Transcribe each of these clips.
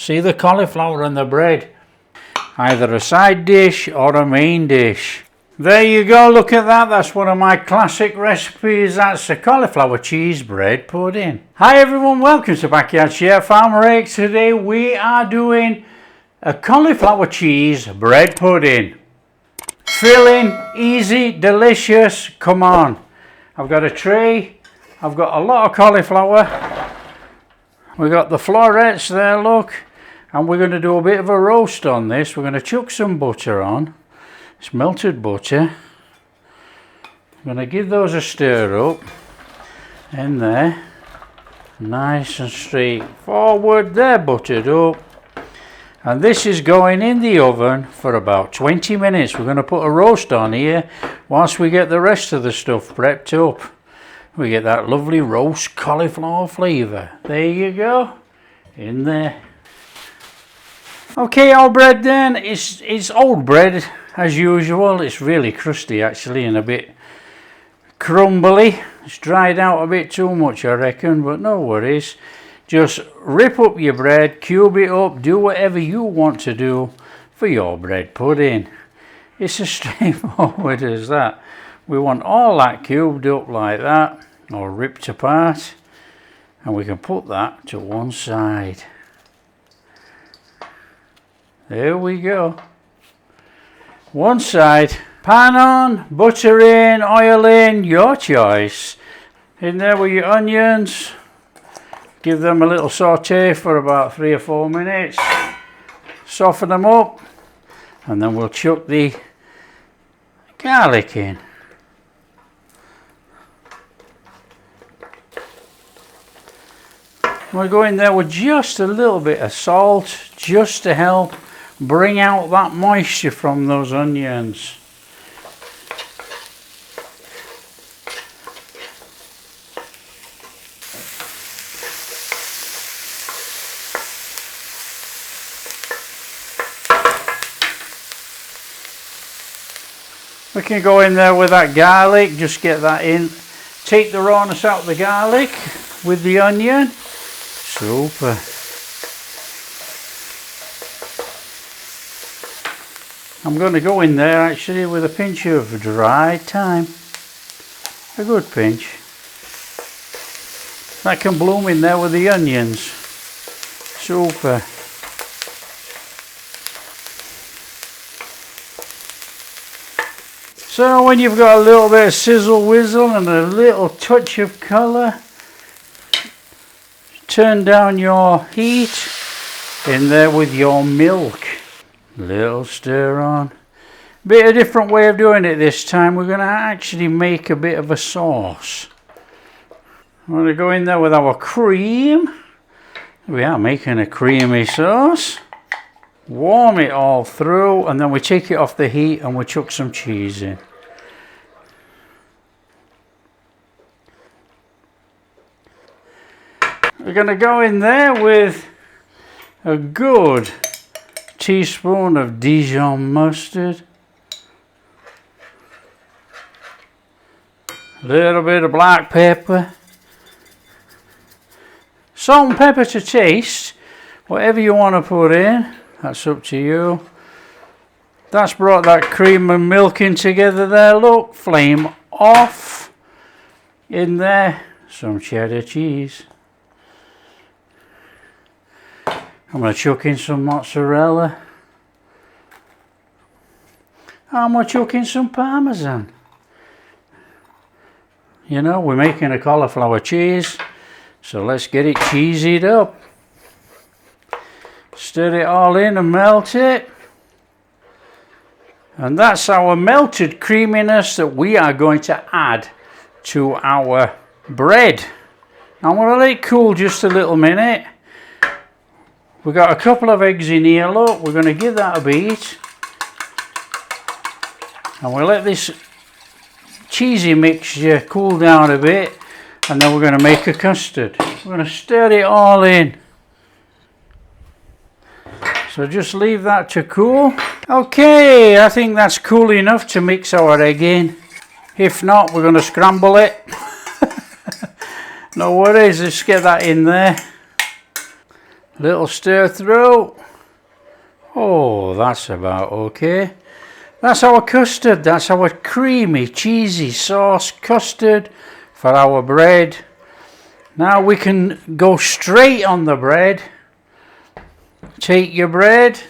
See the cauliflower and the bread. Either a side dish or a main dish. There you go, look at that. That's one of my classic recipes. That's a cauliflower cheese bread pudding. Hi everyone, welcome to Backyard Chef Farmer Egg. Today we are doing a cauliflower cheese bread pudding. Filling, easy, delicious. Come on. I've got a tray. I've got a lot of cauliflower. We've got the florets there, look. And we're going to do a bit of a roast on this. We're going to chuck some butter on. It's melted butter. I'm going to give those a stir up in there. Nice and straightforward. They're buttered up. And this is going in the oven for about 20 minutes. We're going to put a roast on here whilst we get the rest of the stuff prepped up. We get that lovely roast cauliflower flavour. There you go. In there. Okay, our bread then. It's old bread as usual. It's really crusty actually and a bit crumbly. It's dried out a bit too much I reckon, but no worries. Just rip up your bread, cube it up, do whatever you want to do for your bread pudding. It's as straightforward as that. We want all that cubed up like that, or ripped apart, and we can put that to one side. There we go. One side. Pan on, butter in, oil in, your choice. In there with your onions. Give them a little saute for about 3 or 4 minutes. Soften them up. And then we'll chuck the garlic in. We'll go in there with just a little bit of salt, just to help bring out that moisture from those onions. We can go in there with that garlic, just get that in. Take the rawness out of the garlic with the onion. Super. I'm going to go in there actually with a pinch of dried thyme. A good pinch. That can bloom in there with the onions. Super. So when you've got a little bit of sizzle whizzle and a little touch of colour, turn down your heat in there with your milk. Little stir on. Bit of different way of doing it this time. We're going to actually make a bit of a sauce. I'm going to go in there with our cream. We are making a creamy sauce. Warm it all through and then we take it off the heat and we chuck some cheese in. We're going to go in there with a good teaspoon of Dijon mustard, a little bit of black pepper, salt and pepper to taste, whatever you want to put in. That's up to you. That's brought that cream and milk in together there. Look, flame off. In there, some cheddar cheese. I'm going to chuck in some mozzarella. I'm going to chuck in some parmesan. You know, we're making a cauliflower cheese, so let's get it cheesied up. Stir it all in and melt it. And that's our melted creaminess that we are going to add to our bread. Now I'm going to let it cool just a little minute. We've got a couple of eggs in here, look. We're going to give that a beat. And we'll let this cheesy mixture cool down a bit. And then we're going to make a custard. We're going to stir it all in. So just leave that to cool. Okay, I think that's cool enough to mix our egg in. If not, we're going to scramble it. No worries, let's get that in there. Little stir through. Oh, that's about okay. That's our custard. That's our creamy, cheesy sauce custard for our bread. Now we can go straight on the bread. Take your bread.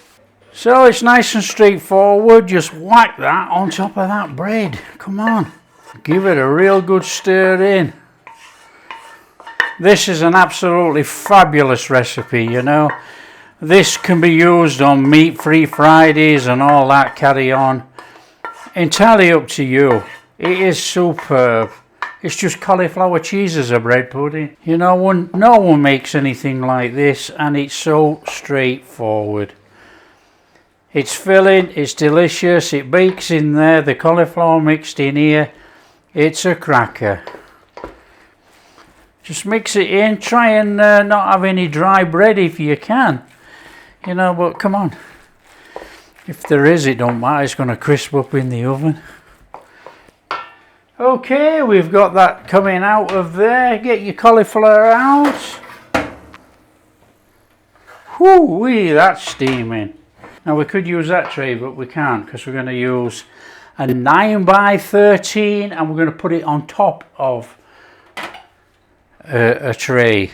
So it's nice and straightforward. Just whack that on top of that bread. Come on. Give it a real good stir in. This is an absolutely fabulous recipe, you know. This can be used on meat-free Fridays and all that carry on. Entirely up to you. It is superb. It's just cauliflower cheese as a bread pudding. You know, no one makes anything like this, and it's so straightforward. It's filling, it's delicious, it bakes in there, the cauliflower mixed in here. It's a cracker. Just mix it in, try and not have any dry bread if you can. You know, but come on. If there is, it don't matter, it's going to crisp up in the oven. Okay, we've got that coming out of there. Get your cauliflower out. Whoo-wee, that's steaming. Now we could use that tray, but we can't because we're going to use a 9x13 and we're going to put it on top of a tray.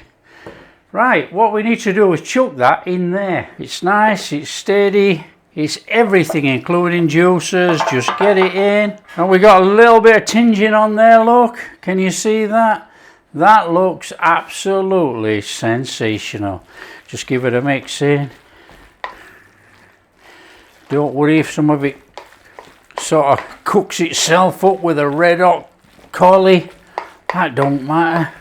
Right, what we need to do is chuck that in there. It's nice, it's steady, it's everything including juices. Just get it in. And we got a little bit of tinging on there, look. Can you see that? That looks absolutely sensational. Just give it a mix in. Don't worry if some of it sort of cooks itself up with a red hot collie. That don't matter.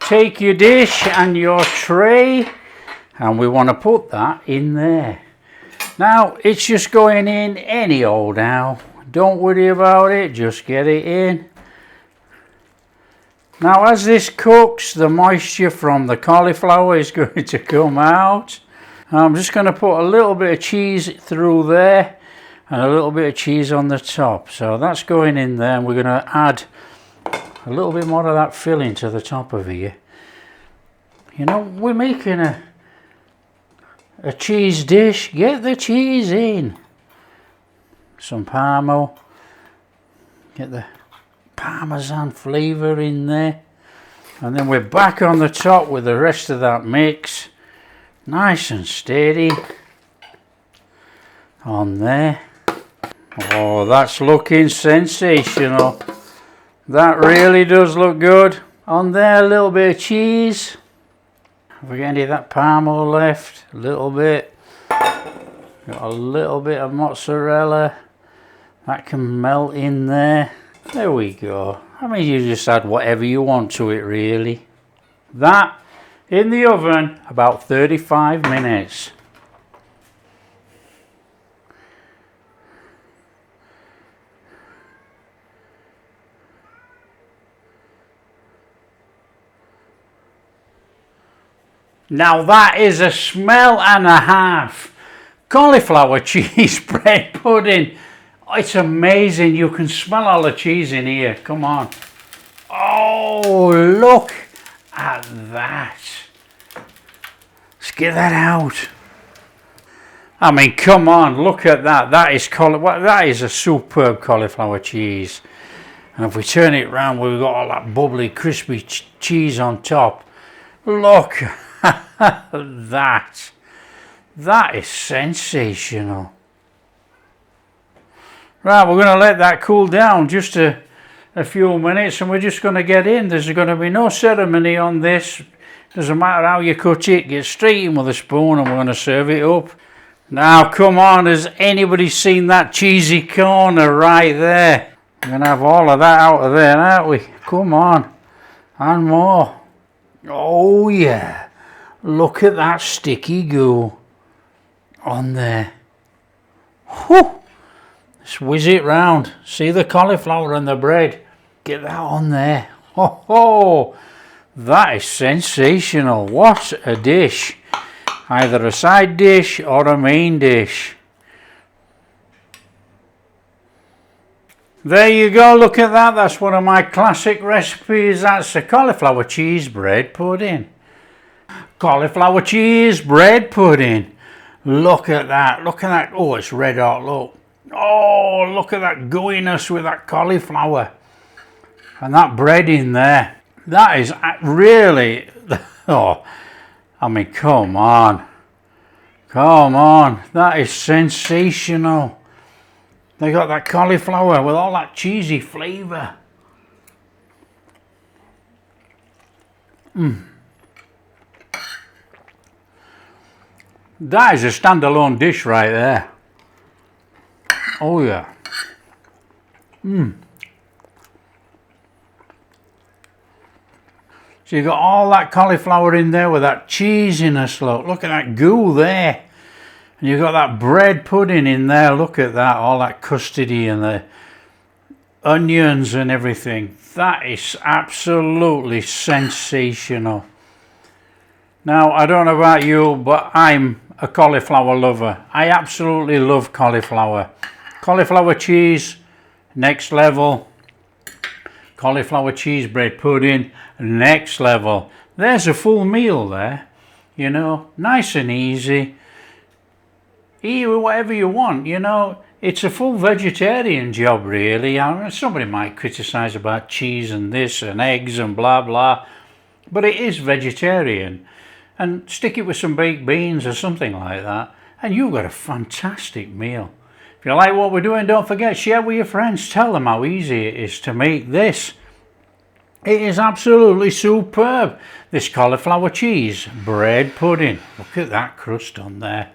Take your dish and your tray and we want to put that in there. Now it's just going in any old how. Don't worry about it, just get it in. Now as this cooks, the moisture from the cauliflower is going to come out. I'm just going to put a little bit of cheese through there and a little bit of cheese on the top. So that's going in there and we're going to add a little bit more of that filling to the top of here. You know, we're making a cheese dish. Get the cheese in. Some Parmo. Get the Parmesan flavour in there. And then we're back on the top with the rest of that mix. Nice and steady. On there. Oh, that's looking sensational. That really does look good. On there, a little bit of cheese. Have we got any of that Parmo left? A little bit. Got a little bit of mozzarella. That can melt in there. There we go. I mean, you just add whatever you want to it, really. That in the oven about 35 minutes. Now that is a smell and a half. Cauliflower cheese bread pudding. It's amazing. You can smell all the cheese in here. Come on. Oh, look at that. Let's get that out. I mean, come on. Look at that. That is a superb cauliflower cheese. And if we turn it around, we've got all that bubbly, crispy cheese on top. Look. That is sensational. Right, we're going to let that cool down just a few minutes and we're just going to get in. There's going to be no ceremony on this. Doesn't matter how you cut it, get straight in with a spoon and we're going to serve it up. Now come on, has anybody seen that cheesy corner right there? We're going to have all of that out of there, aren't we? Come on, and more. Oh yeah. Look at that sticky goo on there. Whew. Let's whiz it round. See the cauliflower and the bread. Get that on there. Oh, oh, that is sensational. What a dish. Either a side dish or a main dish. There you go, look at that. That's one of my classic recipes. That's a cauliflower cheese bread pudding. Cauliflower cheese bread pudding. Look at that. Look at that. Oh, it's red hot. Look. Oh, look at that gooiness with that cauliflower. And that bread in there. That is really... Oh, I mean, come on. Come on. That is sensational. They got that cauliflower with all that cheesy flavour. That is a standalone dish right there. Oh yeah. So you got all that cauliflower in there with that cheesiness. Look at that goo there. And you've got that bread pudding in there. Look at that, all that custardy and the onions and everything. That is absolutely sensational. Now, I don't know about you, but I'm a cauliflower lover. I absolutely love cauliflower. Cauliflower cheese, next level. Cauliflower cheese bread pudding, next level. There's a full meal there, you know, nice and easy. Eat whatever you want, you know. It's a full vegetarian job, really. I mean, somebody might criticise about cheese and this and eggs and blah blah, but it is vegetarian. And stick it with some baked beans or something like that, and you've got a fantastic meal. If you like what we're doing, don't forget, share with your friends. Tell them how easy it is to make this. It is absolutely superb, this cauliflower cheese bread pudding. Look at that crust on there.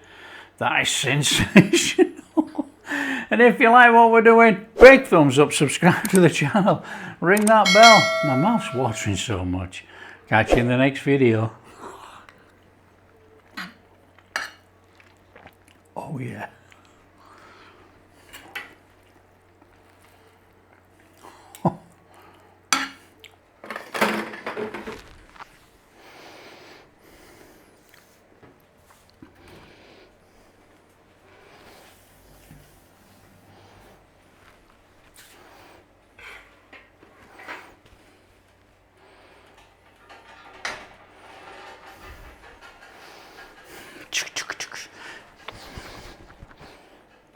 That is sensational. And if you like what we're doing, big thumbs up, subscribe to the channel, ring that bell. My mouth's watering so much. Catch you in the next video. Oh yeah.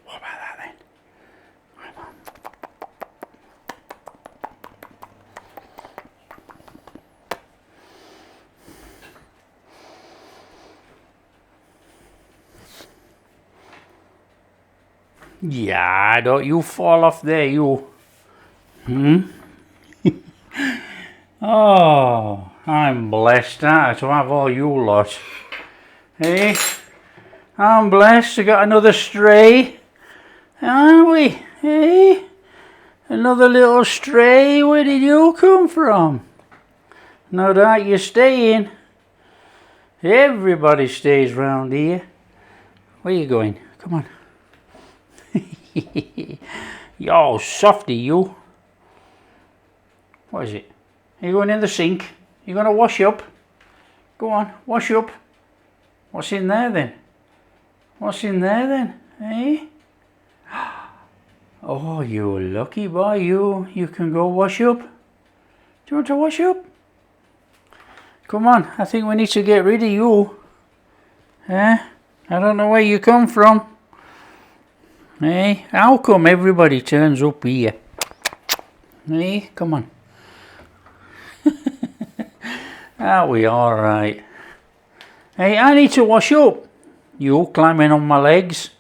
What about that then? Yeah, don't you fall off there, you. Oh, I'm blessed to have all you lot. Hey, I'm blessed to got another stray, aren't we? Hey, another little stray. Where did you come from? No doubt you're staying. Everybody stays round here. Where you going? Come on. Yo, softy, you. What is it? Are you going in the sink? You going to wash up? Go on, wash up. What's in there then? What's in there then? Eh? Oh, you lucky boy, you. You can go wash up. Do you want to wash up? Come on, I think we need to get rid of you. Eh? I don't know where you come from. Eh? How come everybody turns up here? Eh? Come on. Are we alright? Hey, I need to wash up. You climbing on my legs.